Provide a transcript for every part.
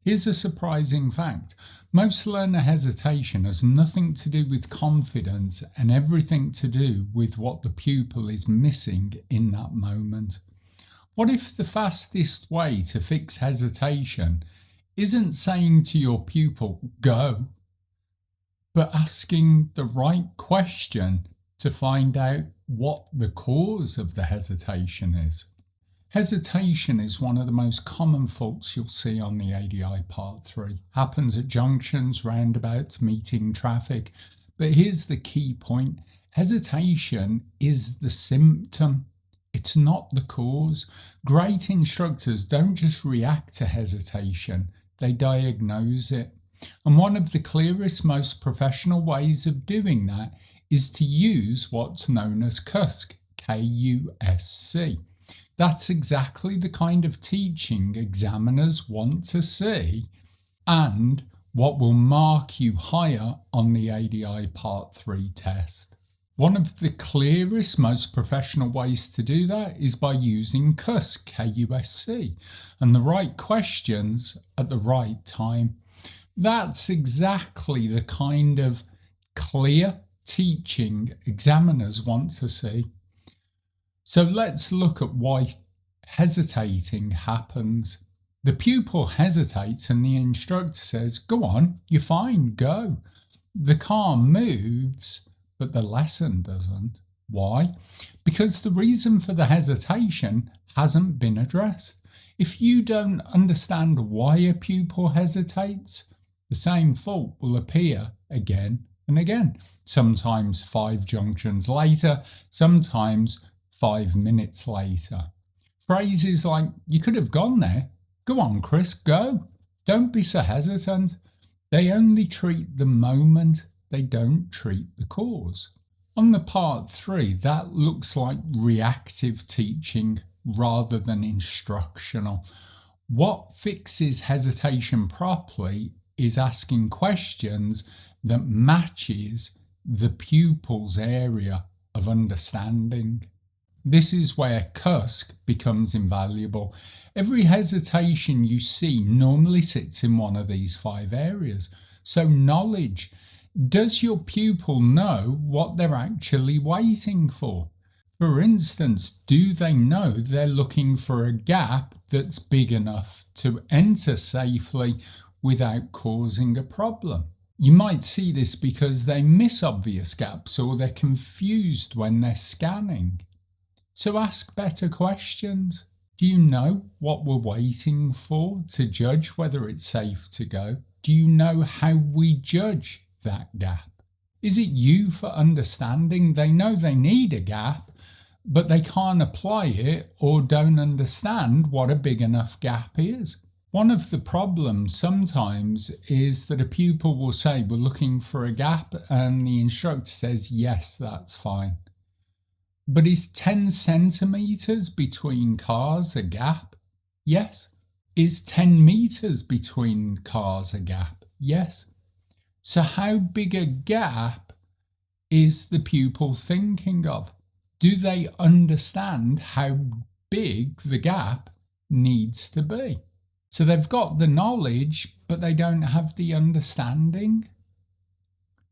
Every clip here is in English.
Here's a surprising fact. Most learner hesitation has nothing to do with confidence and everything to do with what the pupil is missing in that moment. What if the fastest way to fix hesitation isn't saying to your pupil, go, but asking the right question to find out what the cause of the hesitation is? Hesitation is one of the most common faults you'll see on the ADI Part 3. Happens at junctions, roundabouts, meeting traffic. But here's the key point. Hesitation is the symptom. It's not the cause. Great instructors don't just react to hesitation, they diagnose it. And one of the clearest, most professional ways of doing that is to use what's known as CUSK, K-U-S-C. That's exactly the kind of teaching examiners want to see and what will mark you higher on the ADI Part 3 test. One of the clearest, most professional ways to do that is by using CUSK, K-U-S-C, and the right questions at the right time. That's exactly the kind of clear teaching examiners want to see. So let's look at why hesitating happens. The pupil hesitates and the instructor says, go on, you're fine, go. The car moves, but the lesson doesn't. Why? Because the reason for the hesitation hasn't been addressed. If you don't understand why a pupil hesitates, the same fault will appear again and again. Sometimes 5 junctions later, sometimes 5 minutes later. Phrases like, you could have gone there. Go on, Chris, go. Don't be so hesitant. They only treat the moment, they don't treat the cause. On the Part 3, that looks like reactive teaching rather than instructional. What fixes hesitation properly is asking questions that matches the pupil's area of understanding. This is where CUSK becomes invaluable. Every hesitation you see normally sits in one of these 5 areas. So knowledge. Does your pupil know what they're actually waiting for? For instance, do they know they're looking for a gap that's big enough to enter safely without causing a problem? You might see this because they miss obvious gaps or they're confused when they're scanning. So ask better questions. Do you know what we're waiting for to judge whether it's safe to go? Do you know how we judge that gap? Is it you for understanding they know they need a gap, but they can't apply it or don't understand what a big enough gap is? One of the problems sometimes is that a pupil will say, we're looking for a gap, and the instructor says, yes, that's fine. But is 10 centimetres between cars a gap? Yes. Is 10 metres between cars a gap? Yes. So how big a gap is the pupil thinking of? Do they understand how big the gap needs to be? So they've got the knowledge, but they don't have the understanding.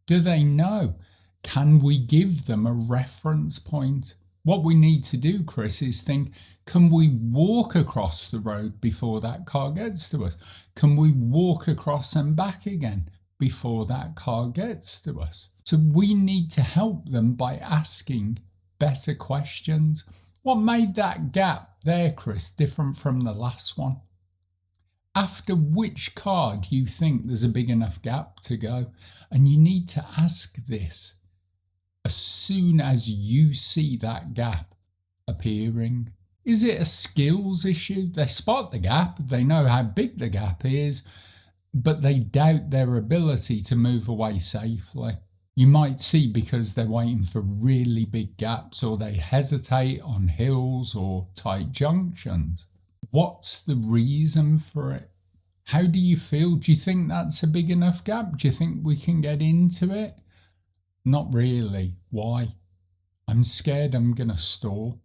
Do they know? Can we give them a reference point? What we need to do, Chris, is think, can we walk across the road before that car gets to us? Can we walk across and back again before that car gets to us? So we need to help them by asking better questions. What made that gap there, Chris, different from the last one? After which car do you think there's a big enough gap to go? And you need to ask this as soon as you see that gap appearing. Is it a skills issue? They spot the gap, they know how big the gap is, but they doubt their ability to move away safely. You might see because they're waiting for really big gaps, or they hesitate on hills or tight junctions. What's the reason for it? How do you feel? Do you think that's a big enough gap? Do you think we can get into it? Not really. Why? I'm scared I'm going to stall.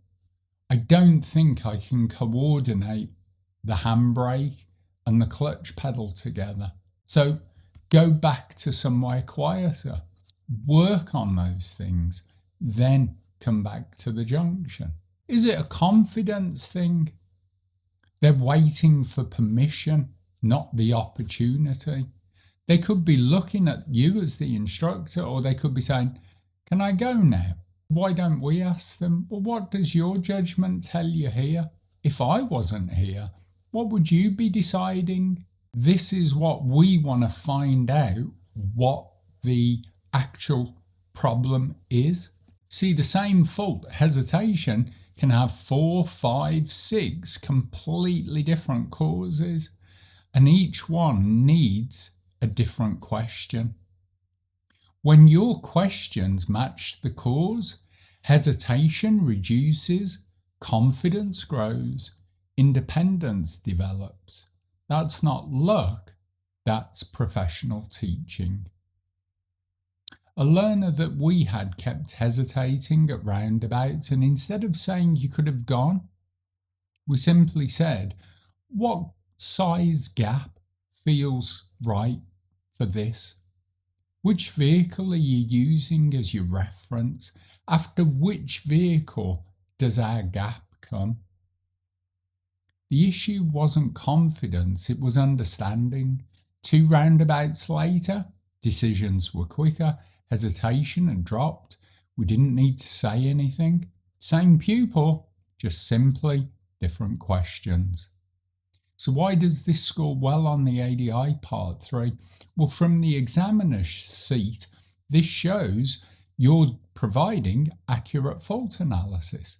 I don't think I can coordinate the handbrake and the clutch pedal together. So go back to somewhere quieter, work on those things, then come back to the junction. Is it a confidence thing? They're waiting for permission, not the opportunity. They could be looking at you as the instructor, or they could be saying, can I go now? Why don't we ask them, well, what does your judgment tell you here? If I wasn't here, what would you be deciding? This is what we want to find out, what the actual problem is. See, the same fault, hesitation, can have 4, 5, 6 completely different causes, and each one needs a different question. When your questions match the cause, hesitation reduces, confidence grows, independence develops. That's not luck, that's professional teaching. A learner that we had kept hesitating at roundabouts, and instead of saying you could have gone, we simply said, what size gap feels right for this? Which vehicle are you using as your reference? After which vehicle does our gap come? The issue wasn't confidence, it was understanding. 2 roundabouts later, decisions were quicker, hesitation had dropped. We didn't need to say anything. Same pupil, just simply different questions. So why does this score well on the ADI Part 3? Well, from the examiner's seat, this shows you're providing accurate fault analysis.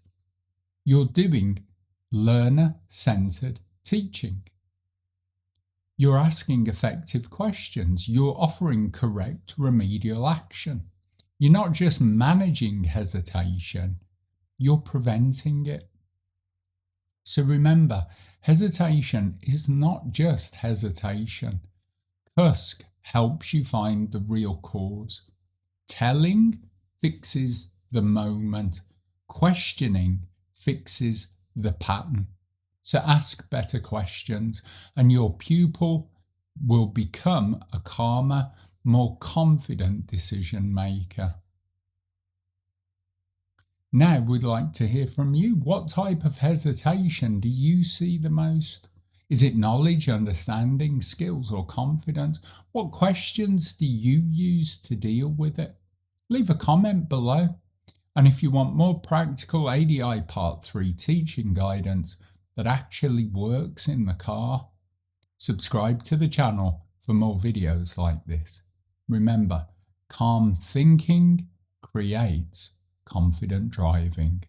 You're doing learner-centered teaching. You're asking effective questions. You're offering correct remedial action. You're not just managing hesitation, you're preventing it. So remember, hesitation is not just hesitation. CUSK helps you find the real cause. Telling fixes the moment. Questioning fixes the pattern. So ask better questions and your pupil will become a calmer, more confident decision maker. Now we'd like to hear from you. What type of hesitation do you see the most? Is it knowledge, understanding, skills, or confidence? What questions do you use to deal with it? Leave a comment below. And if you want more practical ADI Part 3 teaching guidance that actually works in the car, subscribe to the channel for more videos like this. Remember, calm thinking creates confident driving.